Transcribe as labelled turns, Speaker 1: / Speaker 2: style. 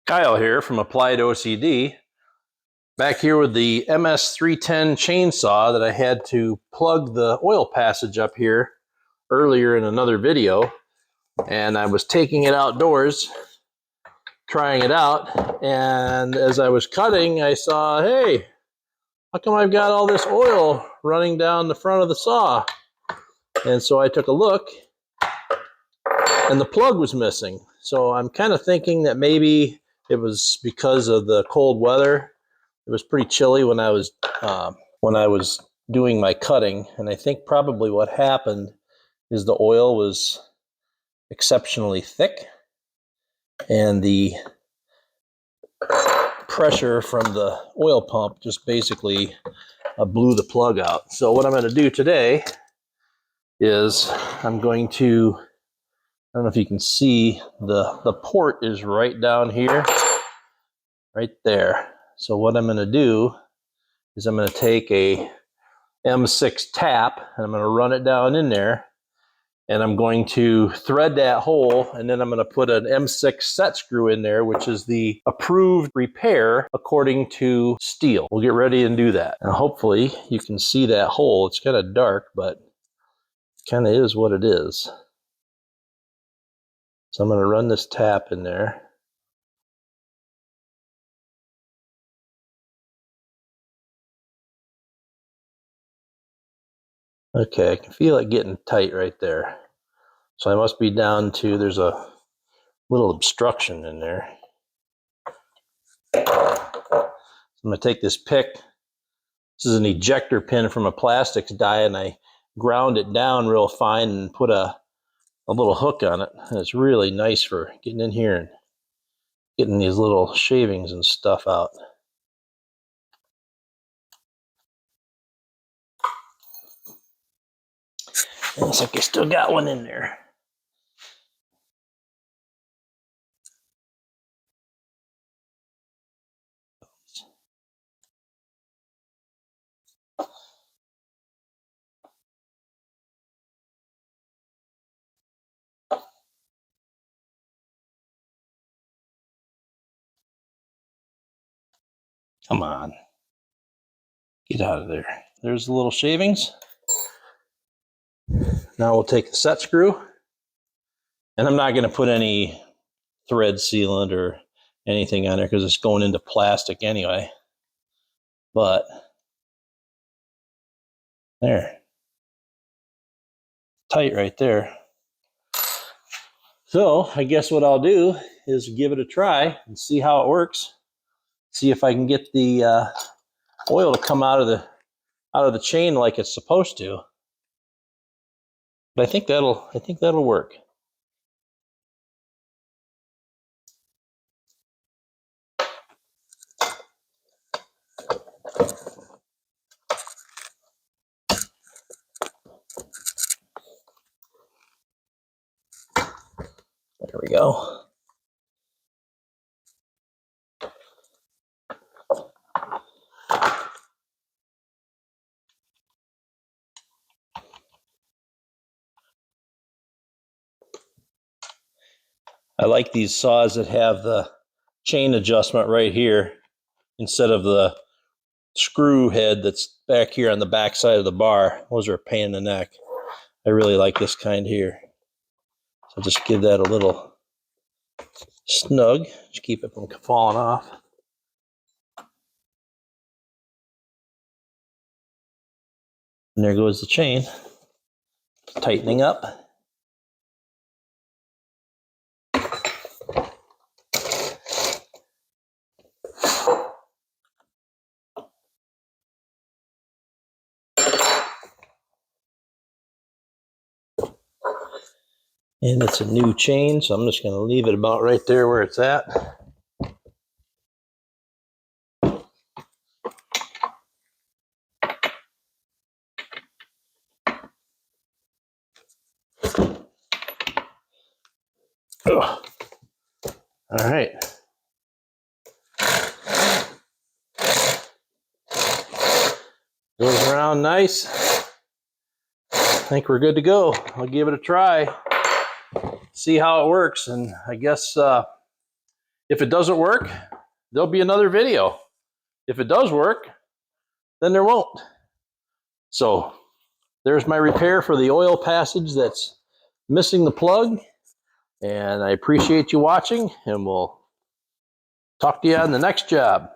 Speaker 1: Kyle here from Applied OCD, back here with the MS310 chainsaw that I had to plug the oil passage up here earlier in another video, and I was taking it outdoors, trying it out, and as I was cutting I saw, hey, how come I've got all this oil running down the front of the saw? And so I took a look and the plug was missing. So I'm kind of thinking that maybe it was because of the cold weather. It was pretty chilly when I was doing my cutting, and I think probably what happened is the oil was exceptionally thick, and the pressure from the oil pump just basically blew the plug out. So what I'm going to do today is I'm going to, I don't know if you can see, the port is right down here, right there. So what I'm going to do is I'm going to take a M6 tap and I'm going to run it down in there, and I'm going to thread that hole, and then I'm going to put an M6 set screw in there, which is the approved repair according to Stihl. We'll get ready and do that. And hopefully you can see that hole. It's kind of dark, but it kind of is what it is. So I'm going to run this tap in there. Okay, I can feel it getting tight right there. So I must be down to, there's a little obstruction in there. I'm going to take this pick. This is an ejector pin from a plastics die, and I ground it down real fine and put a little hook on it. And it's really nice for getting in here and getting these little shavings and stuff out. And looks like I still got one in there. Come on. Get out of there. There's the little shavings. Now we'll take the set screw, and I'm not going to put any thread sealant or anything on there because it's going into plastic anyway. But there. Tight right there. So I guess what I'll do is give it a try and see how it works. See if I can get the oil to come out of the chain like it's supposed to. But I think that'll work. There we go. I like these saws that have the chain adjustment right here instead of the screw head that's back here on the back side of the bar. Those are a pain in the neck. I really like this kind here. So just give that a little snug. Just keep it from falling off. And there goes the chain. Tightening up. And it's a new chain, so I'm just going to leave it about right there where it's at. Oh. All right. Goes around nice. I think we're good to go. I'll give it a try, see how it works, and I guess If it doesn't work, there'll be another video. If it does work, then there won't. So there's my repair for the oil passage that's missing the plug. And I appreciate you watching, and we'll talk to you on the next job.